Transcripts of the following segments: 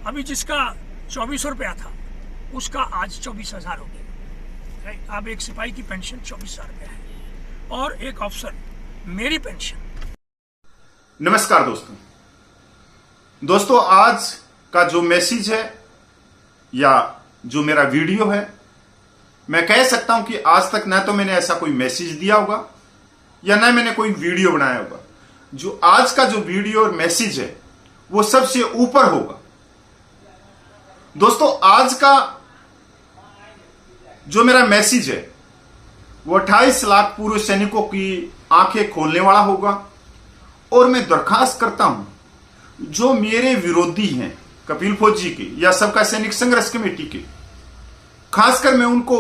अभी जिसका 2400 रुपया था उसका आज 24,000 हो गया। अब एक सिपाही की पेंशन 24,000 रुपया है और एक अफसर मेरी पेंशन। नमस्कार दोस्तों, आज का जो मैसेज है या जो मेरा वीडियो है, मैं कह सकता हूं कि आज तक ना तो मैंने ऐसा कोई मैसेज दिया होगा या ना मैंने कोई वीडियो बनाया होगा। जो आज का जो वीडियो और मैसेज है वो सबसे ऊपर होगा। दोस्तों, आज का जो मेरा मैसेज है वो 28 लाख पूर्व सैनिकों की आंखें खोलने वाला होगा। और मैं दरखास्त करता हूं जो मेरे विरोधी हैं कपिल फौजी के या सबका सैनिक संघर्ष कमेटी के, खासकर मैं उनको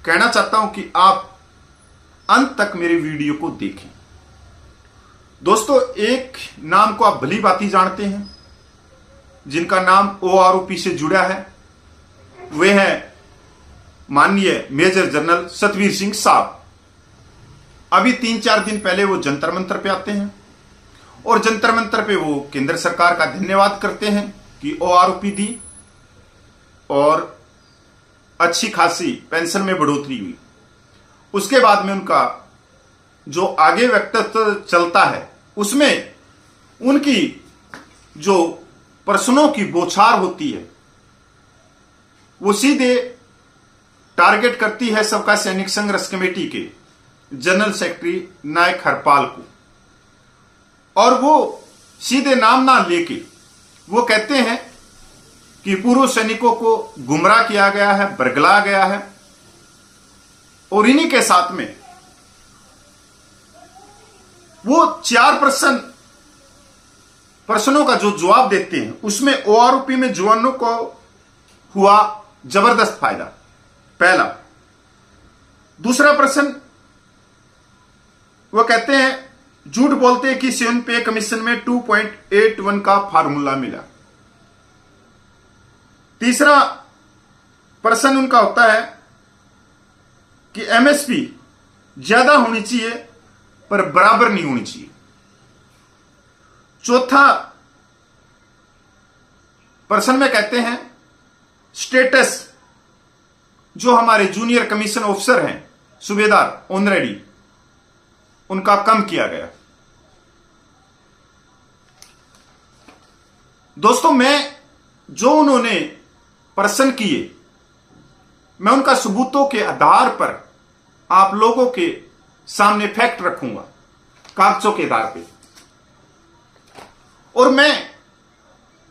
कहना चाहता हूं कि आप अंत तक मेरे वीडियो को देखें। दोस्तों, एक नाम को आप भली भांति जानते हैं जिनका नाम OROP से जुड़ा है, वे हैं माननीय मेजर जनरल सतवीर सिंह साहब। अभी 3-4 दिन पहले वो जंतर मंतर पे आते हैं और जंतर मंतर पे वो केंद्र सरकार का धन्यवाद करते हैं कि OROP दी और अच्छी खासी पेंशन में बढ़ोतरी हुई। उसके बाद में उनका जो आगे वक्तव्य चलता है उसमें उनकी जो प्रश्नों की बौछार होती है वो सीधे टारगेट करती है सबका सैनिक संघर्ष कमेटी के जनरल सेक्रेटरी नायक हरपाल को। और वो सीधे नाम ना लेके वो कहते हैं कि पूर्व सैनिकों को गुमराह किया गया है, बरगलाया गया है। और इन्हीं के साथ में वो 4 प्रश्नों का जो जवाब देते हैं उसमें OROP में जवानों को हुआ जबरदस्त फायदा, पहला। दूसरा प्रश्न वो कहते हैं झूठ बोलते हैं कि 7 पे कमीशन में 2.81 का फार्मूला मिला। तीसरा प्रश्न उनका होता है कि MSP ज्यादा होनी चाहिए पर बराबर नहीं होनी चाहिए। चौथा प्रश्न में कहते हैं स्टेटस जो हमारे जूनियर कमीशन ऑफिसर हैं, सूबेदार ऑनरेडी, उनका कम किया गया। दोस्तों, मैं जो उन्होंने प्रश्न किए मैं उनका सबूतों के आधार पर आप लोगों के सामने फैक्ट रखूंगा, कागजों के आधार पे। और मैं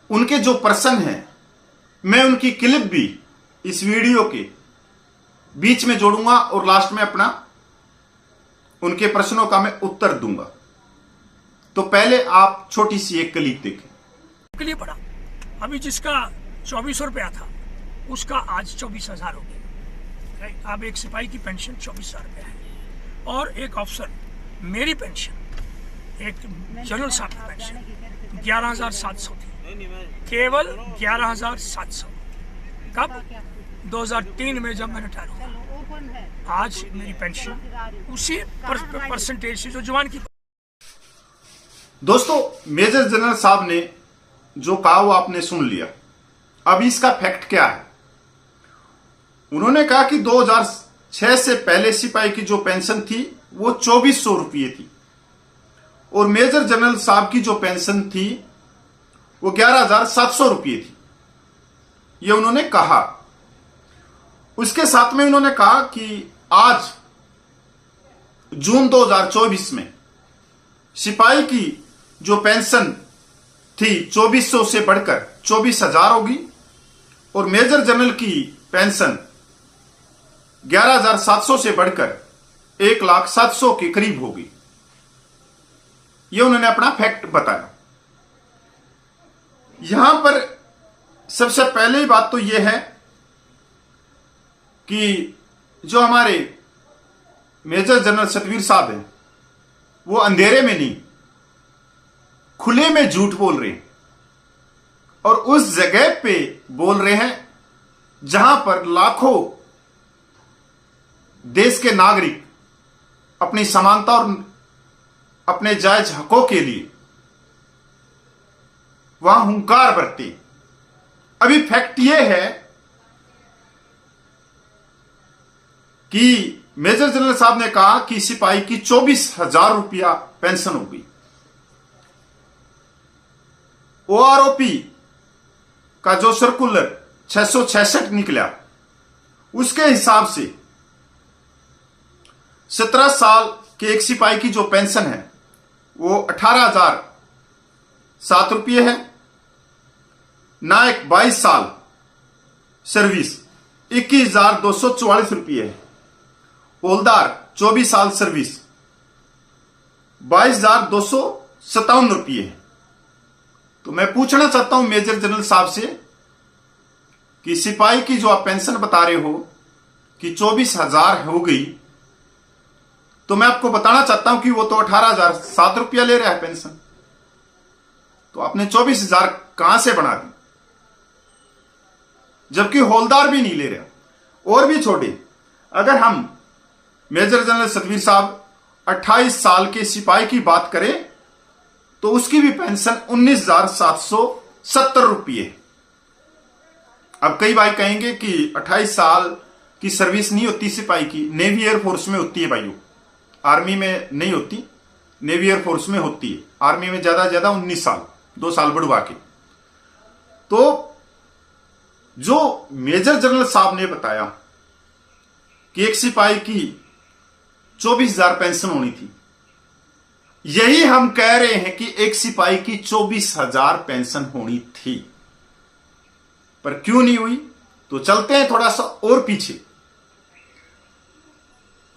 उनके जो प्रश्न हैं मैं उनकी क्लिप भी इस वीडियो के बीच में जोड़ूंगा और लास्ट में अपना उनके प्रश्नों का मैं उत्तर दूंगा। तो पहले आप छोटी सी एक क्लिप देखें। के लिए पड़ा अभी जिसका 2400 रुपया था उसका आज 24,000 हो गया। अब एक सिपाही की पेंशन 24,000 रुपया है और एक अफसर मेरी पेंशन, एक जनरल साहब की पेंशन 11,700 थी, केवल 11,700। कब? 2003 में जब मैंने रिटायर हुआ। आज मेरी पेंशन उसी परसेंटेज से जो जवान की। दोस्तों, मेजर जनरल साहब ने जो कहा वो आपने सुन लिया। अब इसका फैक्ट क्या है? उन्होंने कहा कि 2006 से पहले सिपाही की जो पेंशन थी वो 2400 रुपये थी और मेजर जनरल साहब की जो पेंशन थी वो 11,700 रुपये थी। ये उन्होंने कहा। उसके साथ में उन्होंने कहा कि आज जून 2024 में सिपाही की जो पेंशन थी 2400 से बढ़कर 24,000 होगी और मेजर जनरल की पेंशन 11,700 से बढ़कर 1,07,000 के करीब होगी। ये उन्होंने अपना फैक्ट बताया। यहां पर सबसे पहली बात तो यह है कि जो हमारे मेजर जनरल सतवीर साहब हैं वो अंधेरे में नहीं खुले में झूठ बोल रहे हैं और उस जगह पे बोल रहे हैं जहां पर लाखों देश के नागरिक अपनी समानता और अपने जायज हकों के लिए वहां हुंकार बरते। अभी फैक्ट यह है कि मेजर जनरल साहब ने कहा कि सिपाही की 24,000 रुपया पेंशन हो गई। ओआरओपी का जो सर्कुलर 666 निकला, उसके हिसाब से 17 साल के एक सिपाही की जो पेंशन है वो 18,007 रुपये है। नायक 22 साल सर्विस 21,244 रुपये है। हवलदार 24 साल सर्विस 22,257 रुपये है। तो मैं पूछना चाहता हूं मेजर जनरल साहब से कि सिपाही की जो आप पेंशन बता रहे हो कि 24,000 हो गई, तो मैं आपको बताना चाहता हूं कि वो तो 18,007 रुपया ले रहा है पेंशन। तो आपने 24,000 कहां से बना दी, जबकि हवलदार भी नहीं ले रहा। और भी छोड़े, अगर हम मेजर जनरल सतवीर साहब 28 साल के सिपाही की बात करें तो उसकी भी पेंशन 19,770 रुपये है। अब कई भाई कहेंगे कि 28 साल की सर्विस नहीं होती सिपाही की, नेवी एयरफोर्स में होती है भाइयों, आर्मी में नहीं होती, नेवी एयरफोर्स में होती है। आर्मी में ज्यादा 19 साल, 2 साल बढ़वा के। तो जो मेजर जनरल साहब ने बताया कि एक सिपाही की 24,000 पेंशन होनी थी, यही हम कह रहे हैं कि एक सिपाही की 24,000 पेंशन होनी थी, पर क्यों नहीं हुई। तो चलते हैं थोड़ा सा और पीछे।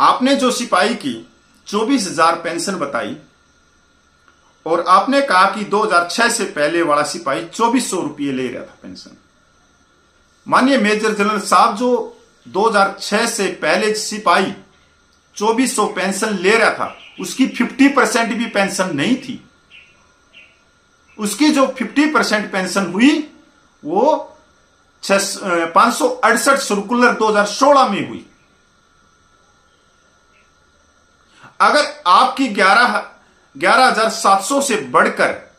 आपने जो सिपाही की 24,000 पेंशन बताई और आपने कहा कि 2006 से पहले वाला सिपाही 2,400 रुपये ले रहा था पेंशन। मानिए मेजर जनरल साहब, जो 2006 से पहले सिपाही 2,400 पेंशन ले रहा था, उसकी 50% भी पेंशन नहीं थी। उसकी जो 50% पेंशन हुई वो 568 सर्कुलर 2016 में हुई। अगर आपकी 11,700 से बढ़कर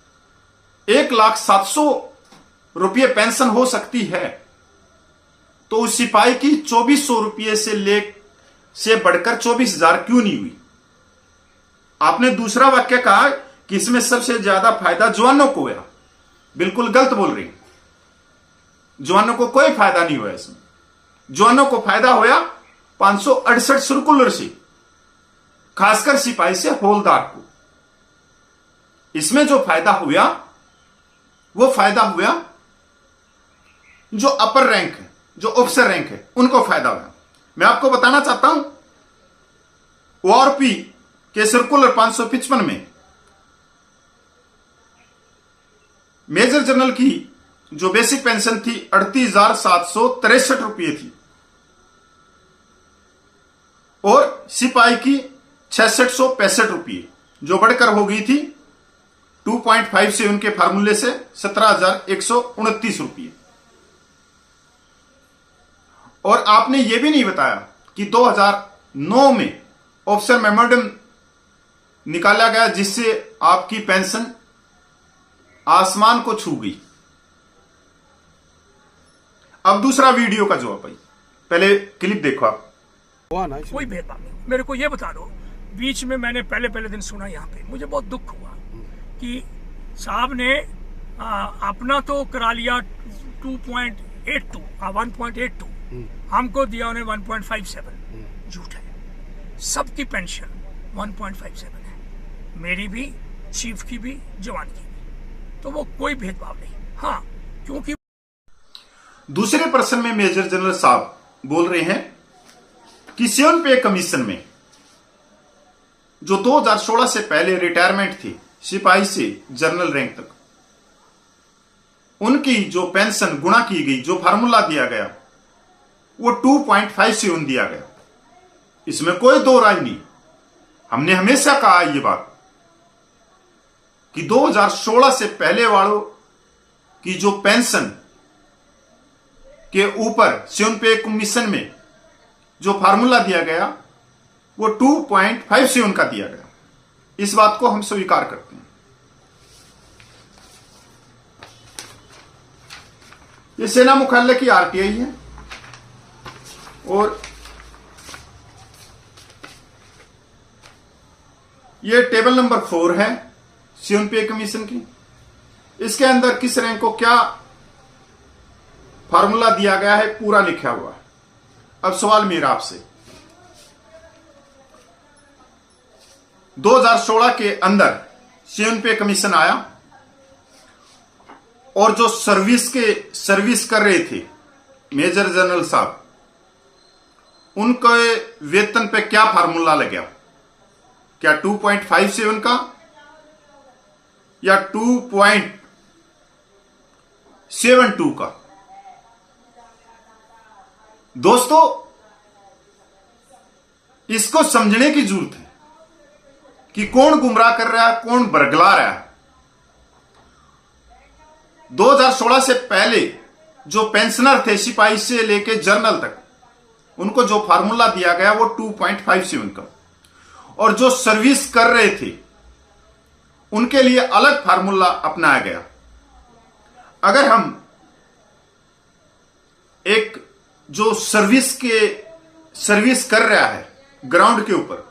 1,07,000 रुपये पेंशन हो सकती है, तो उस सिपाही की 2,400 रुपये से बढ़कर 24,000 क्यों नहीं हुई। आपने दूसरा वाक्य कहा कि इसमें सबसे ज्यादा फायदा जवानों को हुआ। बिल्कुल गलत बोल रहे हैं। जवानों को कोई फायदा नहीं हुआ इसमें। जवानों को फायदा हुआ 568 सर्कुलर से, खासकर सिपाही से हवलदार को। इसमें जो फायदा हुआ वो फायदा हुआ जो अपर रैंक है, जो ऑफिसर रैंक है, उनको फायदा हुआ। मैं आपको बताना चाहता हूं, ओआरपी के सर्कुलर 555 में मेजर जनरल की जो बेसिक पेंशन थी 38,763 रुपये थी और सिपाही की 6,665 रुपये, जो बढ़कर हो गई थी 2.5 से उनके फार्मूले से 17,129 रुपये। और आपने यह भी नहीं बताया कि 2009 में ऑफिसर मेमोरेंडम निकाला गया जिससे आपकी पेंशन आसमान को छू गई। अब दूसरा वीडियो का जवाब भाई, पहले क्लिप देखो आप। कोई भेदभाव नहीं। मेरे को ये बता दो, बीच में मैंने पहले दिन सुना यहाँ पे, मुझे बहुत दुख हुआ कि साहब ने अपना तो करा लिया 2.82 1.82, हमको दिया उन्हें 1.57। झूठ है। सबकी पेंशन 1.57 है, मेरी भी, चीफ की भी, जवान की भी। तो वो कोई भेदभाव नहीं। हाँ, क्योंकि दूसरे प्रश्न में मेजर जनरल साहब बोल रहे हैं कि सेवन पे कमीशन में जो 2016 से पहले रिटायरमेंट थी सिपाही से जनरल रैंक तक, उनकी जो पेंशन गुणा की गई, जो फार्मूला दिया गया वो 2.57 दिया गया। इसमें कोई दो राय नहीं। हमने हमेशा कहा यह बात कि 2016 से पहले वालों की जो पेंशन के ऊपर सेवन पे कमीशन में जो फार्मूला दिया गया वो 2.57 का दिया गया। इस बात को हम स्वीकार करते हैं। ये सेना मुख्यालय की आरटीआई है और ये टेबल नंबर 4 है ह्यूमन पे कमीशन की। इसके अंदर किस रैंक को क्या फार्मूला दिया गया है पूरा लिखा हुआ है। अब सवाल मेरा आपसे, 2016 के अंदर ह्यूमन पे कमीशन आया और जो सर्विस कर रहे थे मेजर जनरल साहब, उनके वेतन पे क्या फार्मूला लगा? क्या 2.57 का या 2.72 का? दोस्तों, इसको समझने की जरूरत है कि कौन गुमराह कर रहा है, कौन बरगला रहा है। 2016 से पहले जो पेंशनर थे सिपाही से लेके जनरल तक, उनको जो फार्मूला दिया गया वो 2.57 का, और जो सर्विस कर रहे थे उनके लिए अलग फार्मूला अपनाया गया। अगर हम एक जो सर्विस कर रहा है ग्राउंड के ऊपर,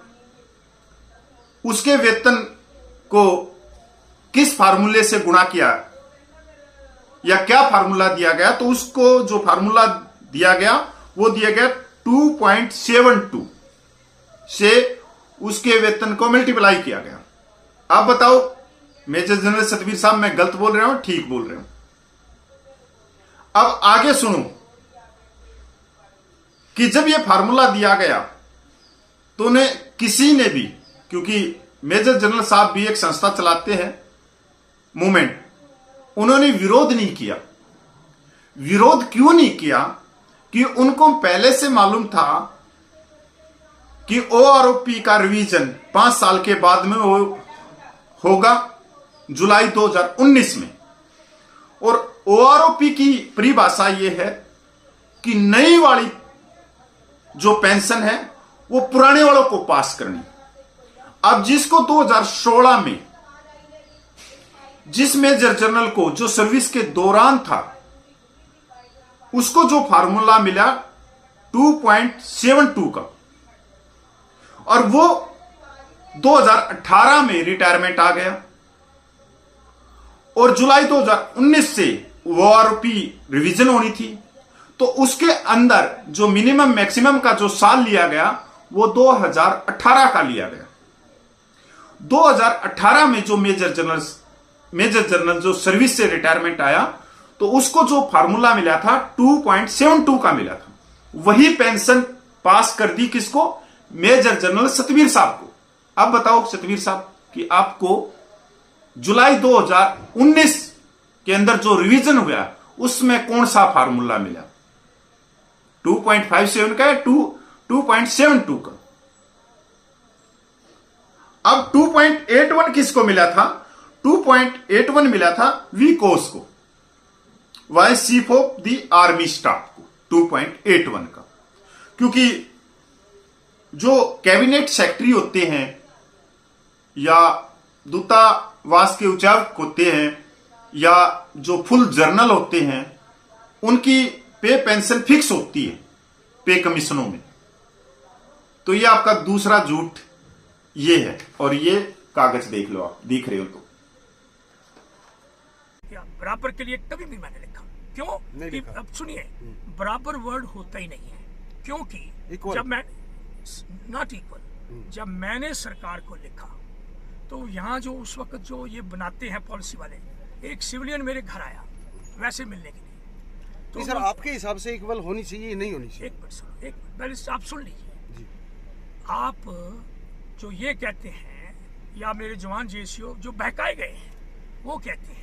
उसके वेतन को किस फार्मूले से गुणा किया या क्या फार्मूला दिया गया, तो उसको जो फार्मूला दिया गया वो दिया गया 2.72 से उसके वेतन को मल्टीप्लाई किया गया। आप बताओ मेजर जनरल सतवीर साहब, मैं गलत बोल रहा हूं ठीक बोल रहा हूं? अब आगे सुनो कि जब यह फार्मूला दिया गया तो उन्हें किसी ने भी, क्योंकि मेजर जनरल साहब भी एक संस्था चलाते हैं मूवमेंट, उन्होंने विरोध नहीं किया। विरोध क्यों नहीं किया? कि उनको पहले से मालूम था कि ओआरओपी का रिवीजन 5 साल के बाद में होगा जुलाई 2019 में, और ओआरओपी की परिभाषा यह है कि नई वाली जो पेंशन है वो पुराने वालों को पास करनी। अब जिसको 2016 में जिस मेजर जनरल को जो सर्विस के दौरान था, उसको जो फार्मूला मिला 2.72 का, और वो 2018 में रिटायरमेंट आ गया, और जुलाई 2019 से ओआरओपी रिवीजन होनी थी, तो उसके अंदर जो मिनिमम मैक्सिमम का जो साल लिया गया वो 2018 का लिया गया। 2018 में जो मेजर जनरल जो सर्विस से रिटायरमेंट आया, तो उसको जो फार्मूला मिला था 2.72 का मिला था। वही पेंशन पास कर दी किसको? मेजर जनरल सतवीर साहब को। अब बताओ सतवीर साहब कि आपको जुलाई 2019 के अंदर जो रिवीजन हुआ उसमें कौन सा फार्मूला मिला? 2.57 का या 2.72 का? अब 2.81 किसको मिला था? 2.81 मिला था वी कोस को, vice chief of the army staff को, 2.81 का। क्योंकि जो कैबिनेट सेक्रेटरी होते हैं या दूतावास के उच्चायुक्त होते हैं या जो फुल जर्नल होते हैं, उनकी पे पेंशन फिक्स होती है पे कमीशनों में। तो ये आपका दूसरा झूठ ये है, और ये कागज देख लो, आप देख रहे हो तो। बराबर के लिए कभी भी मैंने लिखा क्यों? कि अब सुनिए, बराबर वर्ड होता ही नहीं है, क्योंकि जब मैं नॉट इक्वल, जब मैंने सरकार को लिखा तो यहाँ जो उस वक्त जो ये बनाते हैं पॉलिसी वाले, एक सिविलियन मेरे घर आया वैसे मिलने के लिए। तो सर आपके हिसाब से इक्वल होनी चाहिए, नहीं होनी चाहिए? एक मिनट सुनो, एक मिनट आप सुन लीजिए। आप जो ये कहते हैं, या मेरे जवान जेसीओ जो बहकाए गए हैं, वो कहते हैं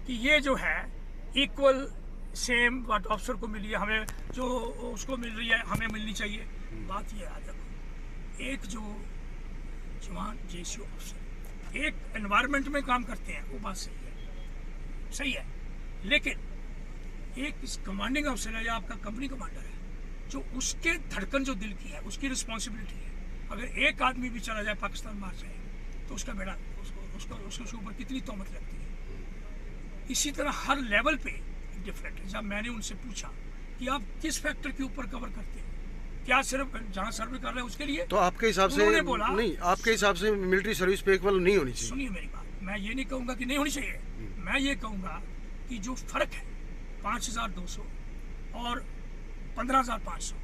कि ये जो है इक्वल सेम बात ऑफिसर को मिली है, हमें जो उसको मिल रही है हमें मिलनी चाहिए। बात ये आ देखो, एक जो जवान जेसीओ ऑफिसर एक एनवायरनमेंट में काम करते हैं, वो बात सही है, लेकिन एक इस कमांडिंग ऑफिसर है या आपका कंपनी कमांडर है, जो उसके धड़कन जो दिल की है, उसकी रिस्पॉन्सिबिलिटी है। अगर एक आदमी भी चला जाए, पाकिस्तान मार जाए, तो उसका बेड़ा उसके ऊपर कितनी तोहमत लगती है। इसी तरह हर लेवल पे डिफरेंट है। जब मैंने उनसे पूछा कि आप किस फैक्टर के ऊपर कवर करते हैं, क्या सिर्फ जहाँ सर्वे कर रहे हैं उसके लिए, तो आपके हिसाब से उन्होंने बोला नहीं, आपके हिसाब से मिलिट्री सर्विस पे इक्वल नहीं होनी चाहिए। सुनिए मेरी बात, मैं ये नहीं कहूँगा कि नहीं होनी चाहिए, मैं ये कहूँगा कि जो फर्क है 5,200 और 15,500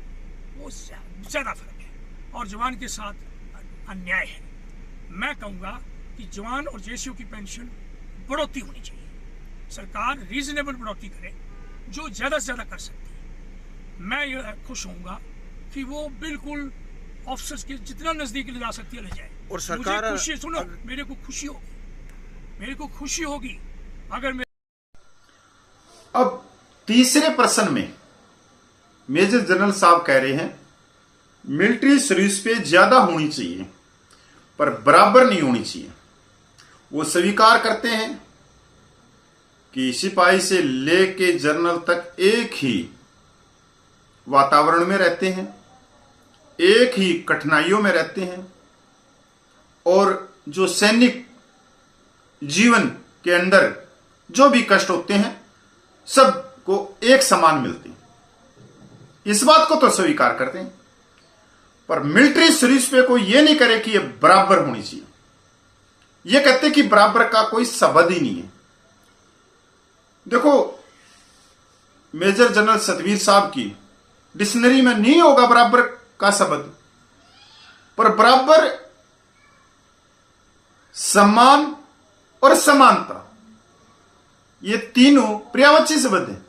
वो ज़्यादा फर्क है और जवान के साथ अन्याय है। मैं कहूँगा कि जवान और जेसीओ की पेंशन बढ़ोतरी होनी चाहिए, सरकार रीजनेबल बढ़ोतरी करे जो ज़्यादा से ज़्यादा कर सकती है। मैं ये खुश होऊंगा कि वो बिल्कुल ऑफिसर्स के जितना नज़दीक ले जा सकती है ले जाए। और सरकार मुझे खुशी, सुनो, मेरे को खुशी होगी अगर मैं। अब तीसरे प्रश्न में मेजर जनरल साहब कह रहे हैं मिलिट्री सर्विस पे ज्यादा होनी चाहिए पर बराबर नहीं होनी चाहिए। वो स्वीकार करते हैं कि सिपाही से लेके जनरल तक एक ही वातावरण में रहते हैं, एक ही कठिनाइयों में रहते हैं और जो सैनिक जीवन के अंदर जो भी कष्ट होते हैं सबको एक समान मिलते हैं। इस बात को तो स्वीकार करते हैं, पर मिलिट्री सर्विस पे कोई ये नहीं करे कि ये बराबर होनी चाहिए। ये कहते कि बराबर का कोई शब्द ही नहीं है। देखो, मेजर जनरल सतवीर साहब की डिक्शनरी में नहीं होगा बराबर का शब्द, पर बराबर, सम्मान और समानता ये तीनों पर्यायवाची शब्द हैं,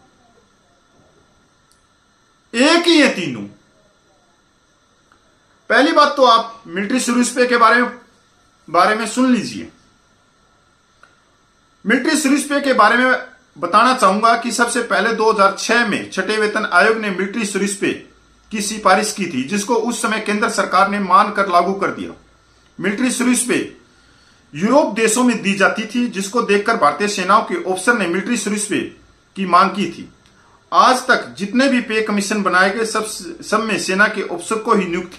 एक ही है तीनों। पहली बात तो आप मिलिट्री सर्विस पे के बारे में सुन लीजिए। मिलिट्री सर्विस पे के बारे में बताना चाहूंगा कि सबसे पहले 2006 में छठे वेतन आयोग ने मिलिट्री सर्विस पे की सिफारिश की थी, जिसको उस समय केंद्र सरकार ने मानकर लागू कर दिया। मिलिट्री सर्विस पे यूरोप देशों में दी जाती थी, जिसको देखकर भारतीय सेनाओं के ऑफिसर ने मिलिट्री सर्विस पे की मांग की थी। आज तक जितने भी पे कमीशन बनाए गए सब में सेना के ऑफिसर को ही नियुक्त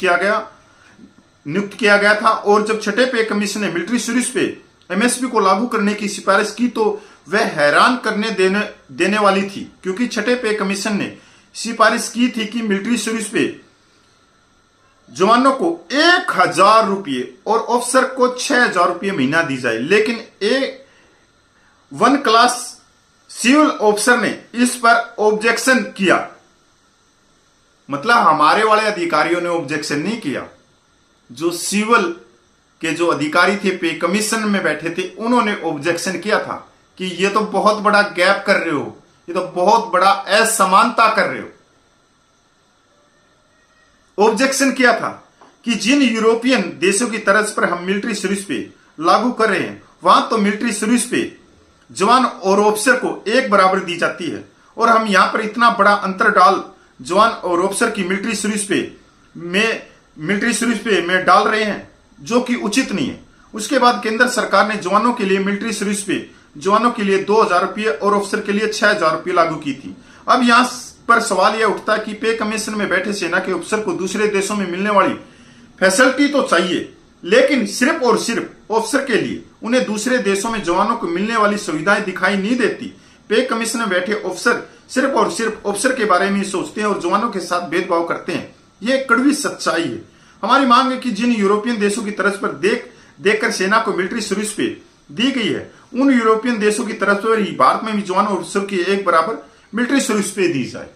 किया गया था। और जब छठे पे कमीशन ने मिलिट्री सर्विस पे एमएसपी को लागू करने की सिफारिश की तो वह हैरान करने देने वाली थी, क्योंकि छठे पे कमीशन ने सिफारिश की थी कि मिलिट्री सर्विस पे जवानों को 1,000 रुपये और ऑफिसर को 6,000 रुपये महीना दी जाए, लेकिन वन क्लास सिविल ऑफिसर ने इस पर ऑब्जेक्शन किया। मतलब हमारे वाले अधिकारियों ने ऑब्जेक्शन नहीं किया, जो सिविल के जो अधिकारी थे पे कमीशन में बैठे थे उन्होंने ऑब्जेक्शन किया था कि ये तो बहुत बड़ा गैप कर रहे हो, ये तो बहुत बड़ा असमानता कर रहे हो। ऑब्जेक्शन किया था कि जिन यूरोपियन देशों की तर्ज पर हम मिलिट्री सर्विस पे लागू कर रहे हैं वहां तो मिलिट्री सर्विस पे जवान और ऑफिसर को एक बराबर दी जाती है, और हम यहां पर इतना बड़ा अंतर डाल जवान और ऑफिसर की मिलिट्री सर्विस पे में डाल रहे हैं, जो कि उचित नहीं है। उसके बाद केंद्र सरकार ने जवानों के लिए मिलिट्री सर्विस पे जवानों के लिए 2,000 रुपये और ऑफिसर के लिए 6,000 रुपये लागू की थी। अब यहां पर सवाल यह उठता है कि पे कमीशन में बैठे सेना के ऑफिसर को दूसरे देशों में मिलने वाली फैसिलिटी तो चाहिए, लेकिन सिर्फ और सिर्फ ऑफिसर के लिए उन्हें दूसरे देशों में जवानों को मिलने वाली सुविधाएं दिखाई नहीं देती। पे कमीशन में बैठे ऑफिसर सिर्फ और सिर्फ ऑफिसर के बारे में ही सोचते हैं और जवानों के साथ भेदभाव करते हैं। यह कड़वी सच्चाई है। हमारी मांग है कि जिन यूरोपियन देशों की तर्ज पर देखकर सेना को मिलिट्री सर्विस पे दी गई है, उन यूरोपियन देशों की तरफ से ही भारत में भी जवान और ऑफिसर की एक बराबर मिलिट्री सर्विस पे दी जाए।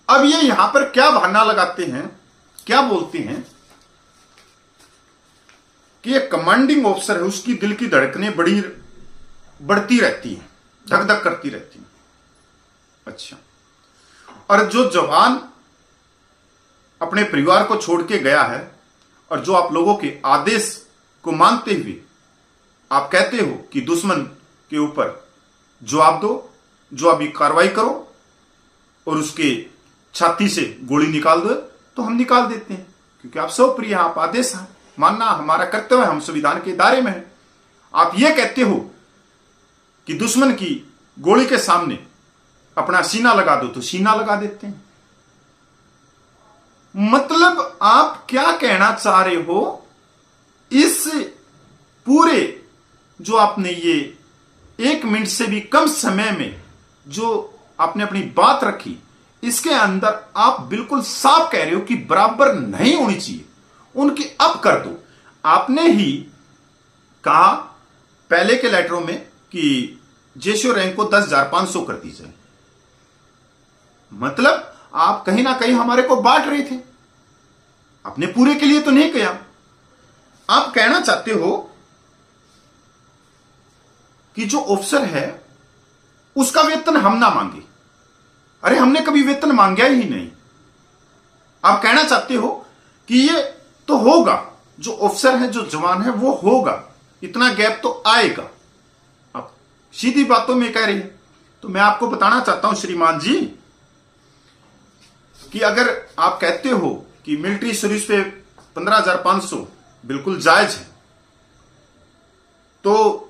अब ये यहां पर क्या बहाना लगाते हैं, क्या बोलते हैं कि एक कमांडिंग ऑफिसर है, उसकी दिल की धड़कनें बढ़ती रहती हैं, धक धक करती रहती हैं। अच्छा, और जो जवान अपने परिवार को छोड़ के गया है और जो आप लोगों के आदेश को मानते हुए आप कहते हो कि दुश्मन के ऊपर जवाब दो, जो अभी कार्रवाई करो और उसके छाती से गोली निकाल दो, तो हम निकाल देते हैं, क्योंकि आप सब प्रिय, आप आदेश है, मानना हमारा कर्तव्य है, हम संविधान के दायरे में हैं। आप ये कहते हो कि दुश्मन की गोली के सामने अपना सीना लगा दो, तो सीना लगा देते हैं। मतलब आप क्या कहना चाह रहे हो? इस पूरे जो आपने ये 1 मिनट से भी कम समय में जो आपने अपनी बात रखी, इसके अंदर आप बिल्कुल साफ कह रहे हो कि बराबर नहीं होनी चाहिए, उनकी अब कर दो। आपने ही कहा पहले के लेटरों में कि जेसीओ रैंक को 10,500 कर दी जाए। मतलब आप कहीं ना कहीं हमारे को बांट रहे थे, अपने पूरे के लिए तो नहीं किया। आप कहना चाहते हो कि जो ऑफिसर है उसका वेतन हम ना मांगे। अरे हमने कभी वेतन मांगा ही नहीं। आप कहना चाहते हो कि ये तो होगा, जो ऑफिसर है, जो जवान है, वो होगा, इतना गैप तो आएगा। आप सीधी बातों में कह रही है। तो मैं आपको बताना चाहता हूं श्रीमान जी कि अगर आप कहते हो कि मिलिट्री सर्विस पे 15,500 बिल्कुल जायज है, तो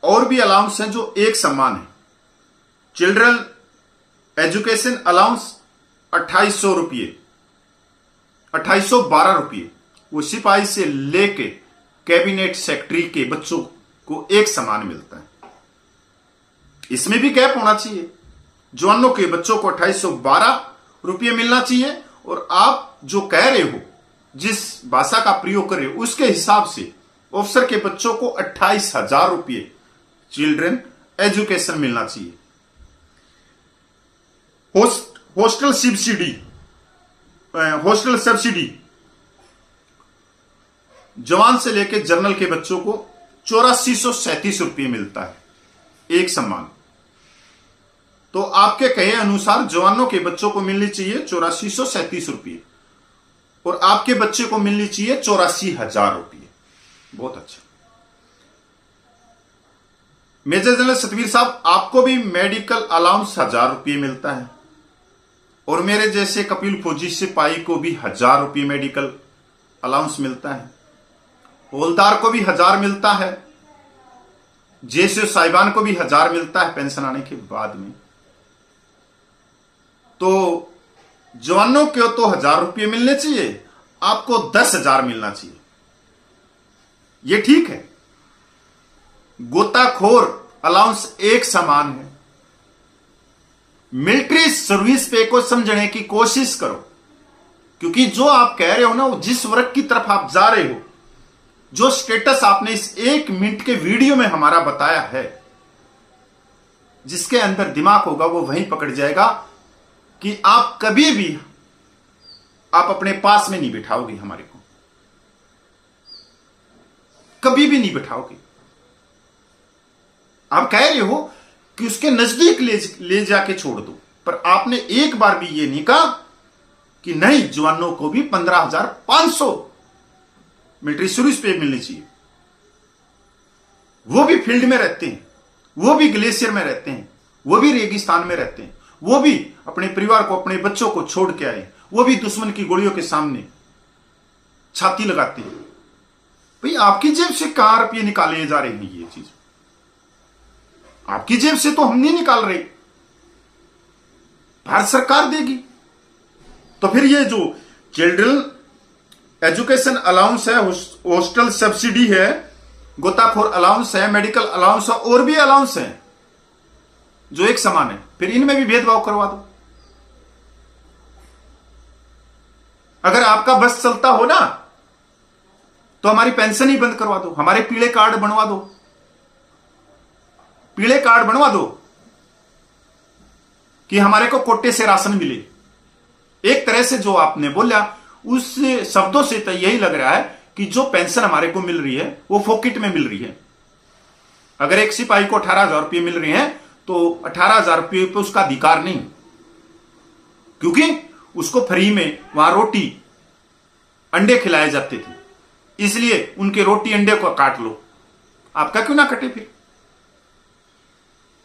और भी अलाउंस हैं जो एक समान है। चिल्ड्रन एजुकेशन अलाउंस 2800 रुपये, 2812 रुपये, वो सिपाही से लेके कैबिनेट सेक्रेटरी के बच्चों को एक समान मिलता है। इसमें भी गैप होना चाहिए। जवानों के बच्चों को 2812 रुपये मिलना चाहिए, और आप जो कह रहे हो, जिस भाषा का प्रयोग कर रहे हो, उसके हिसाब से ऑफिसर के बच्चों को 28,000 रुपये चिल्ड्रन एजुकेशन मिलना चाहिए। हॉस्टल सब्सिडी जवान से लेकर जनरल के बच्चों को 8437 रुपये मिलता है, एक समान। तो आपके कहे अनुसार जवानों के बच्चों को मिलनी चाहिए 8437 रुपये, और आपके बच्चे को मिलनी चाहिए 84,000 रुपये। बहुत अच्छा। मेजर जनरल सतवीर साहब, आपको भी मेडिकल अलाउंस 1000 रुपये मिलता है, और मेरे जैसे कपिल फौजी सिपाही को भी 1000 रुपये मेडिकल अलाउंस मिलता है। हवलदार को भी 1000 मिलता है, जेसीओ साहिबान को भी 1000 मिलता है पेंशन आने के बाद में। तो जवानों को तो 1000 रुपये मिलने चाहिए, आपको 10,000 मिलना चाहिए। यह ठीक है। गोताखोर अलाउंस एक समान है। मिलिट्री सर्विस पे को समझने की कोशिश करो, क्योंकि जो आप कह रहे हो ना, जिस वर्ग की तरफ आप जा रहे हो, जो स्टेटस आपने इस 1 मिनट के वीडियो में हमारा बताया है, जिसके अंदर दिमाग होगा वो वहीं पकड़ जाएगा कि आप कभी भी आप अपने पास में नहीं बिठाओगे, हमारे को कभी भी नहीं बिठाओगे। आप कह रहे हो कि उसके नजदीक ले जाके छोड़ दो, पर आपने एक बार भी ये नहीं कहा कि नहीं, जवानों को भी 15,500 मिलिट्री सर्विस पे मिलनी चाहिए। वो भी फील्ड में रहते हैं, वो भी ग्लेशियर में रहते हैं, वो भी रेगिस्तान में रहते हैं, वो भी अपने परिवार को, अपने बच्चों को छोड़ के आए, वो भी दुश्मन की गोलियों के सामने छाती लगाते हैं। भाई आपकी जेब से कहां रुपये निकाले जा रहे हैं? ये चीज आपकी जेब से तो हम नहीं निकाल रहे, भारत सरकार देगी। तो फिर ये जो चिल्ड्रन एजुकेशन अलाउंस है, हॉस्टल सब्सिडी है, गोताखोर अलाउंस है, मेडिकल अलाउंस है, और भी अलाउंस है जो एक समान है, फिर इनमें भी भेदभाव करवा दो। अगर आपका बस चलता हो ना, तो हमारी पेंशन ही बंद करवा दो, हमारे पीले कार्ड बनवा दो, पीले कार्ड बनवा दो कि हमारे को कोटे से राशन मिले। एक तरह से जो आपने बोला, उस शब्दों से तो यही लग रहा है कि जो पेंशन हमारे को मिल रही है वो फोकिट में मिल रही है। अगर एक सिपाही को 18,000 रुपये मिल रहे हैं, तो 18,000 रुपये पे उसका अधिकार नहीं, क्योंकि उसको फ्री में वहां रोटी अंडे खिलाए जाते थे, इसलिए उनके रोटी अंडे को काट लो। आपका क्यों ना कटे? फिर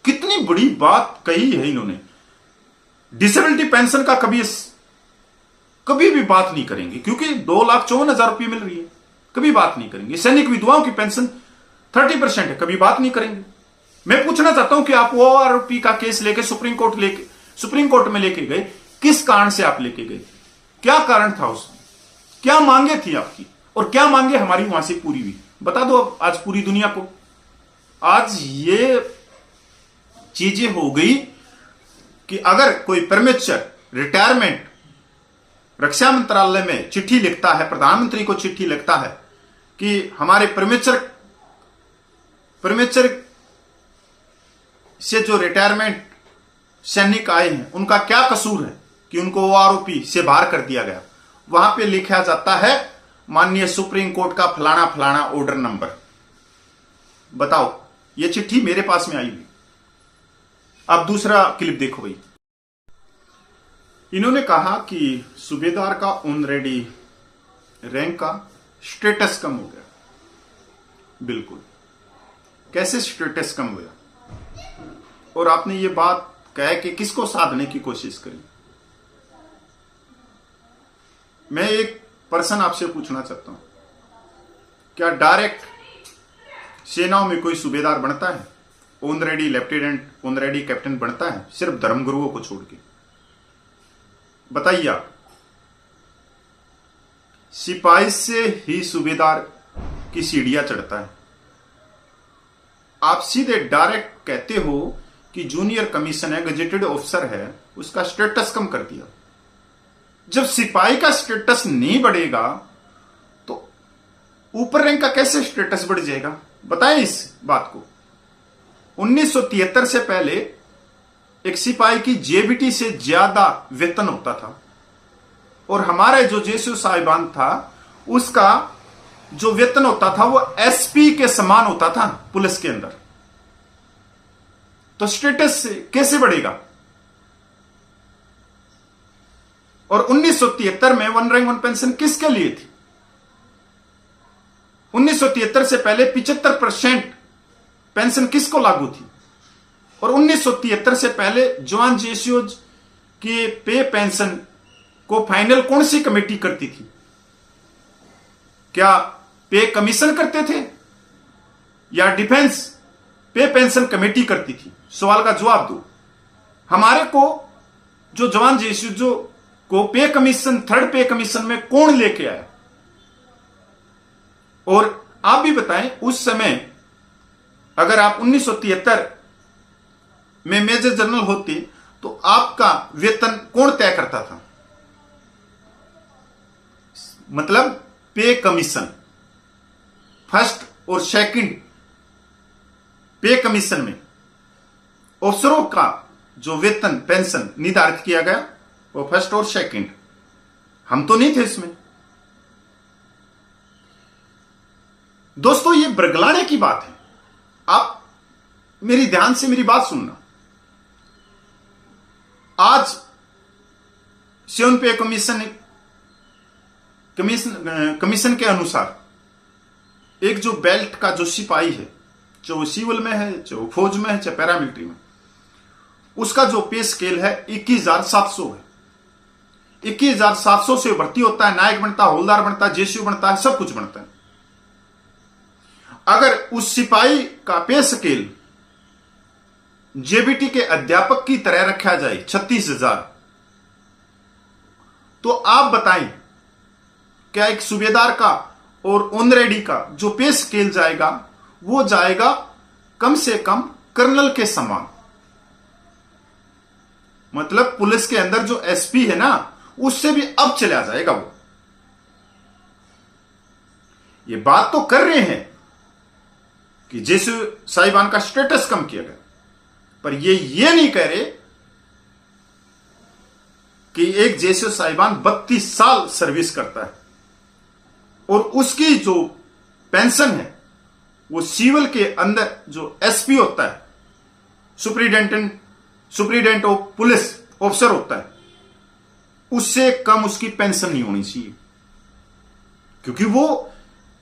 कितनी बड़ी बात कही है इन्होंने। डिसेबिलिटी पेंशन का कभी भी बात नहीं करेंगे, क्योंकि 2,54,000 रुपये मिल रही है, कभी बात नहीं करेंगे। सैनिक विधवाओं की पेंशन 30% है, कभी बात नहीं करेंगे। मैं पूछना चाहता हूं कि आप ORP का केस लेके सुप्रीम कोर्ट में लेके गए, किस कारण से आप लेके गए? क्या कारण था उसमें? क्या मांगे थी आपकी, और क्या मांगे हमारी वहां से पूरी हुई? बता दो आज पूरी दुनिया को। आज ये चीजें हो गई कि अगर कोई प्रीमेच्योर रिटायरमेंट रक्षा मंत्रालय में चिट्ठी लिखता है, प्रधानमंत्री को चिट्ठी लिखता है कि हमारे प्रीमेच्योर से जो रिटायरमेंट सैनिक आए हैं उनका क्या कसूर है कि उनको ओआरओपी से बाहर कर दिया गया, वहां पे लिखा जाता है माननीय सुप्रीम कोर्ट का फलाना फलाना ऑर्डर नंबर। बताओ, ये चिट्ठी मेरे पास में आई हुई। अब दूसरा क्लिप देखो भाई। इन्होंने कहा कि सूबेदार का ऑनरेडी रैंक का स्टेटस कम हो गया। बिल्कुल, कैसे स्टेटस कम हुआ? और आपने ये बात कहा कि किसको साधने की कोशिश करी। मैं एक पर्सन आपसे पूछना चाहता हूं, क्या डायरेक्ट सेनाओं में कोई सूबेदार बनता है, ऑनरेडी लेफ्टिनेंट, ऑनरेडी कैप्टन बनता है, सिर्फ धर्मगुरुओं को छोड़ के? बताइए आप। सिपाही से ही सूबेदार की सीढ़ियां चढ़ता है। आप सीधे डायरेक्ट कहते हो कि जूनियर कमीशन है, गजेटेड ऑफिसर है, उसका स्टेटस कम कर दिया। जब सिपाही का स्टेटस नहीं बढ़ेगा तो ऊपर रैंक का कैसे स्टेटस बढ़ जाएगा? बताएं इस बात को। 1973 से पहले एक सिपाही की जेबीटी से ज्यादा वेतन होता था और हमारे जो जेसीओ साहिबान था उसका जो वेतन होता था वो एसपी के समान होता था पुलिस के अंदर। तो स्टेटस कैसे बढ़ेगा? और 1973 में वन रैंक वन पेंशन किसके लिए थी? 1973 से पहले 75% पेंशन किसको लागू थी? और 1973 से पहले जवान जेसीओ के पे पेंशन को फाइनल कौन सी कमेटी करती थी? क्या पे कमीशन करते थे या डिफेंस पे पेंशन कमेटी करती थी? सवाल का जवाब दो। हमारे को जो जवान जेसीओ जो को पे कमीशन, थर्ड पे कमीशन में कौन लेके आया? और आप भी बताएं, उस समय अगर आप 1973 में मेजर जनरल होते तो आपका वेतन कौन तय करता था? मतलब पे कमीशन, फर्स्ट और सेकंड पे कमीशन में अफसरों का जो वेतन पेंशन निर्धारित किया गया वो फर्स्ट और सेकंड। हम तो नहीं थे इसमें। दोस्तों, ये बरगलाने की बात है। आप मेरी ध्यान से मेरी बात सुनना। आज 7 पे कमीशन के अनुसार एक जो बेल्ट का जो सिपाही है, चाहे वो सिविल में है, चाहे वो फौज में है, चाहे पैरामिलिट्री में, उसका जो पे स्केल है 21,700 है। 21,700 से भर्ती होता है, नायक बनता है, हवलदार बनता है, जेसीओ बनता है, सब कुछ बनता है। अगर उस सिपाही का पे स्केल जेबीटी के अध्यापक की तरह रखा जाए 36,000, तो आप बताएं क्या एक सूबेदार का और ऑनरेडी का जो पे स्केल जाएगा वो जाएगा कम से कम कर्नल के समान। मतलब पुलिस के अंदर जो एसपी है ना, उससे भी अब चला जाएगा वो। ये बात तो कर रहे हैं कि जेसीओ साहिबान का स्टेटस कम किया गया, पर ये नहीं कह रहे कि एक जेसीओ साहिबान 32 साल सर्विस करता है और उसकी जो पेंशन है वो सिविल के अंदर जो एसपी होता है, सुप्रीडेंट ऑफ पुलिस ऑफिसर होता है, उससे कम उसकी पेंशन नहीं होनी चाहिए, क्योंकि वो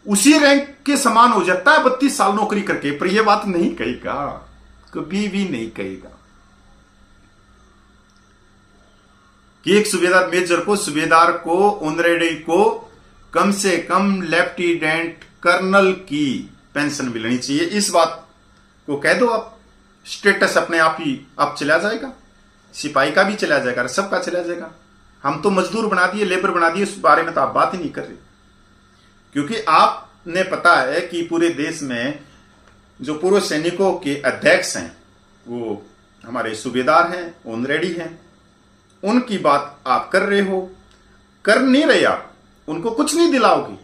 उसी रैंक के समान हो जाता है 32 साल नौकरी करके। पर यह बात नहीं कहेगा, कभी भी नहीं कहेगा कि एक सूबेदार मेजर को, सूबेदार को, ऑनरेडी को कम से कम लेफ्टिनेंट कर्नल की पेंशन मिलनी चाहिए। इस बात को कह दो आप, स्टेटस अपने आप ही अब चला जाएगा, सिपाही का भी चला जाएगा, सबका चला जाएगा। हम तो मजदूर बना दिए, लेबर बना दिए, उस बारे में तो आप बात ही नहीं कर रहे, क्योंकि आपने पता है कि पूरे देश में जो पूर्व सैनिकों के अध्यक्ष हैं वो हमारे सूबेदार हैं, ऑन रेडी हैं, उनकी बात आप कर रहे हो, कर नहीं रहे आप, उनको कुछ नहीं दिलाओगे।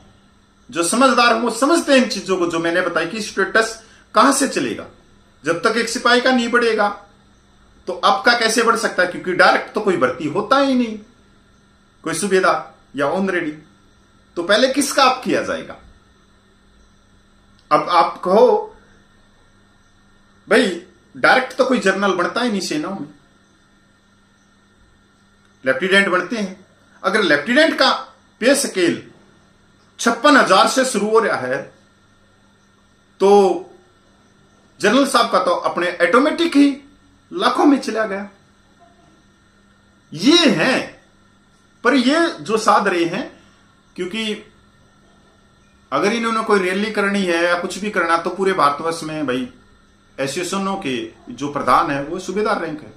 जो समझदार हो वो समझते हैं इन चीजों को, जो मैंने बताई कि स्टेटस कहां से चलेगा। जब तक एक सिपाही का नहीं बढ़ेगा तो आपका कैसे बढ़ सकता है, क्योंकि डायरेक्ट तो कोई भर्ती होता ही नहीं, कोई सूबेदार या ऑन रेडी। तो पहले किसका आप किया जाएगा। अब आप कहो भाई डायरेक्ट तो कोई जनरल बनता ही नहीं सेनाओं में, लेफ्टिनेंट बनते हैं। अगर लेफ्टिनेंट का पे स्केल 56,000 से शुरू हो रहा है तो जनरल साहब का तो अपने ऑटोमेटिक ही लाखों में चला गया। ये है, पर ये जो साध रहे हैं, क्योंकि अगर इन्होंने कोई रैली करनी है या कुछ भी करना तो पूरे भारतवर्ष में भाई एसोसिएशनों के जो प्रधान है वो सूबेदार रैंक है,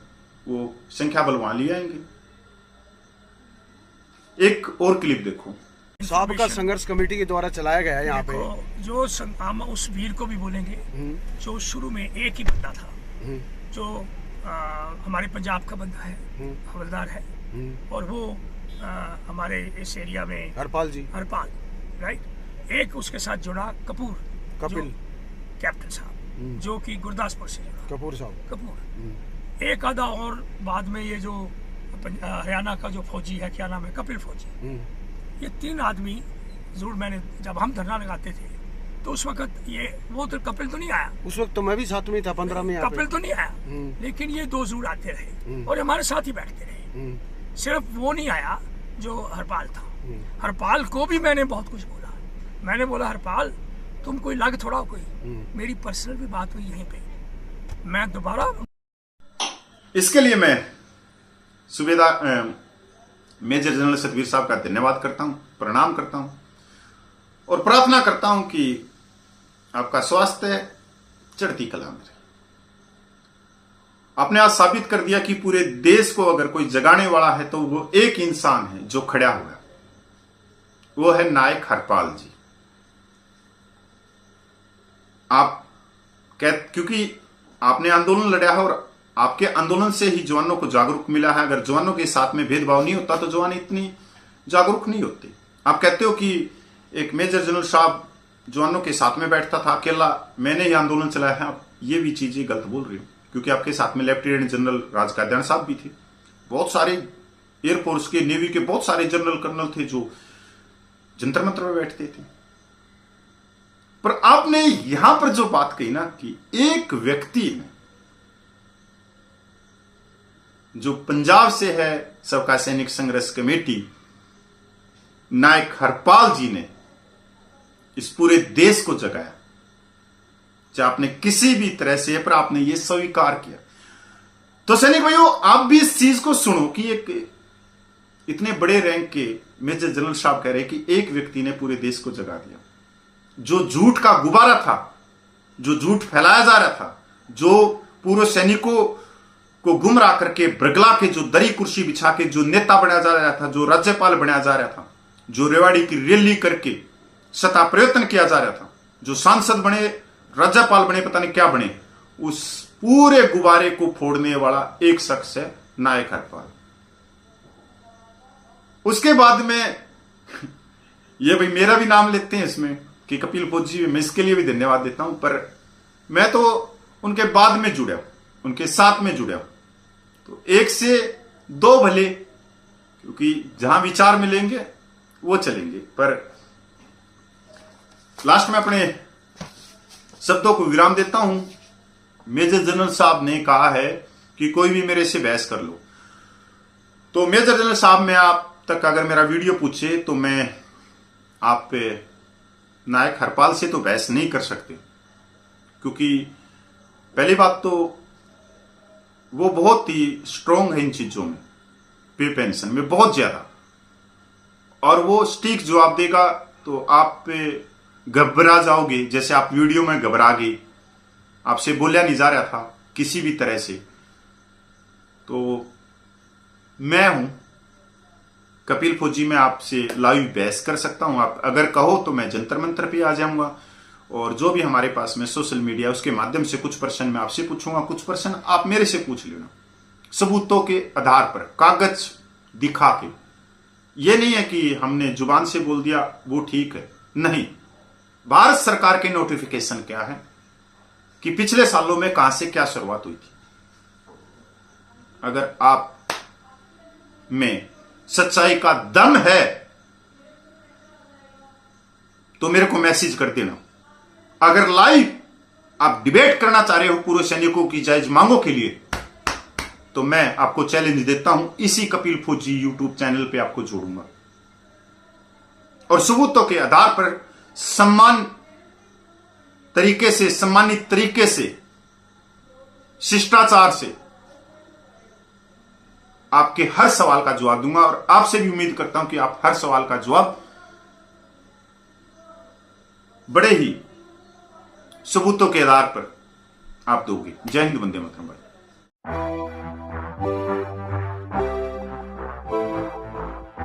वो संख्या बल वहां ले आएंगे। एक और क्लिप देखो। सबका संघर्ष कमेटी के द्वारा चलाया गया है यहाँ पे। जो हम उस वीर को भी बोलेंगे जो शुरू में एक ही बंदा था, जो हमारे पंजाब का बंदा है, हवलदार है, और वो हमारे इस एरिया में हरपाल जी, हरपाल, राइट। एक उसके साथ जुड़ा कपूर, कपिल कैप्टन साहब, जो कि गुरदासपुर से जुड़ा, कपूर साहब, कपूर। एक आधा और बाद में ये जो हरियाणा का जो फौजी है, क्या नाम है, कपिल फौजी। ये 3 आदमी जरूर, मैंने जब हम धरना लगाते थे तो उस वक्त ये वो तो कपिल तो नहीं आया, उस वक्त तो मैं भी साथ में था 15 में। कपिल तो नहीं आया, लेकिन ये 2 जरूर आते रहे और हमारे साथ ही बैठते रहे। सिर्फ वो नहीं आया जो हरपाल था। हरपाल को भी मैंने बहुत कुछ बोला। मैंने बोला हरपाल तुम कोई लग थोड़ा कोई, मेरी पर्सनल भी बात हुई यहीं पे। मैं दोबारा इसके लिए मैं सूबेदार मेजर जनरल सतवीर साहब का धन्यवाद करता हूं, प्रणाम करता हूं और प्रार्थना करता हूं कि आपका स्वास्थ्य चढ़ती कला में रहे। आपने आज साबित कर दिया कि पूरे देश को अगर कोई जगाने वाला है तो वो एक इंसान है जो खड़ा हुआ, वो है नायक हरपाल जी। आप क्योंकि आपने आंदोलन लड़ा है और आपके आंदोलन से ही जवानों को जागरूक मिला है। अगर जवानों के साथ में भेदभाव नहीं होता तो जवान इतनी जागरूक नहीं होते। आप कहते हो कि एक मेजर जनरल साहब जवानों के साथ में बैठता था अकेला, मैंने ही आंदोलन चलाया है। आप ये भी चीजें गलत बोल रहे हो, क्योंकि आपके साथ में लेफ्टिनेंट जनरल राजकाद्यान साहब भी थे, बहुत सारे एयरफोर्स के, नेवी के बहुत सारे जनरल कर्नल थे जो जंतर मंतर में बैठते थे। पर आपने यहां पर जो बात कही ना कि एक व्यक्ति ने जो पंजाब से है, सबका सैनिक संघर्ष कमेटी, नायक हरपाल जी ने इस पूरे देश को जगाया। चाहे आपने किसी भी तरह से, पर आपने ये स्वीकार किया। तो सैनिक भाइयों, आप भी इस चीज को सुनो कि एक इतने बड़े रैंक के मेजर जनरल साहब कह रहे कि एक व्यक्ति ने पूरे देश को जगा दिया। जो झूठ का गुब्बारा था, जो झूठ फैलाया जा रहा था, जो पूर्व सैनिकों को गुमराह करके, बरगला के, जो दरी कुर्सी बिछा के जो नेता बनाया जा रहा था, जो राज्यपाल बनाया जा रहा था, जो रेवाड़ी की रैली करके सत्ता प्रयत्न किया जा रहा था, जो सांसद बने, राज्यपाल बने, पता नहीं क्या बने, उस पूरे गुब्बारे को फोड़ने वाला एक शख्स है नायक हरपाल। उसके बाद में ये भाई मेरा भी नाम लेते हैं इसमें कि कपिल फौजी, मैं इसके लिए भी धन्यवाद देता हूं, पर मैं तो उनके बाद में जुड़ा, उनके साथ में जुड़ा। तो 1 से 2 भले, क्योंकि जहां विचार मिलेंगे वो चलेंगे। पर लास्ट में अपने शब्दों को विराम देता हूं। मेजर जनरल साहब ने कहा है कि कोई भी मेरे से बहस कर लो। तो मेजर जनरल साहब, मैं आप तक अगर मेरा वीडियो पूछे तो मैं आप पे नायक हरपाल से तो बहस नहीं कर सकते, क्योंकि पहली बात तो वो बहुत ही स्ट्रोंग है इन चीजों में, पे पेंशन में बहुत ज्यादा, और वो सटीक जवाब देगा तो आप पे घबरा जाओगे, जैसे आप वीडियो में घबरा गए, आपसे बोलिया नहीं जा रहा था किसी भी तरह से। तो मैं हूं कपिल फौजी, मैं आपसे लाइव बहस कर सकता हूं। आप अगर कहो तो मैं जंतर मंतर पे आ जाऊंगा और जो भी हमारे पास में सोशल मीडिया उसके माध्यम से कुछ प्रश्न मैं आपसे पूछूंगा, कुछ प्रश्न आप मेरे से पूछ लेना, सबूतों के आधार पर, कागज दिखा के। ये नहीं है कि हमने जुबान से बोल दिया वो ठीक है, नहीं। भारत सरकार के नोटिफिकेशन क्या है कि पिछले सालों में कहां से क्या शुरुआत हुई थी। अगर आप में सच्चाई का दम है तो मेरे को मैसेज कर देना। अगर लाइव आप डिबेट करना चाह रहे हो पूर्व सैनिकों की जायज मांगों के लिए, तो मैं आपको चैलेंज देता हूं, इसी कपिल फौजी यूट्यूब चैनल पे आपको जोड़ूंगा और सबूतों के आधार पर सम्मानित तरीके से, शिष्टाचार से आपके हर सवाल का जवाब दूंगा और आपसे भी उम्मीद करता हूं कि आप हर सवाल का जवाब बड़े ही सबूतों के आधार पर आप दोगे। जय हिंद, वंदे मातरम भाई।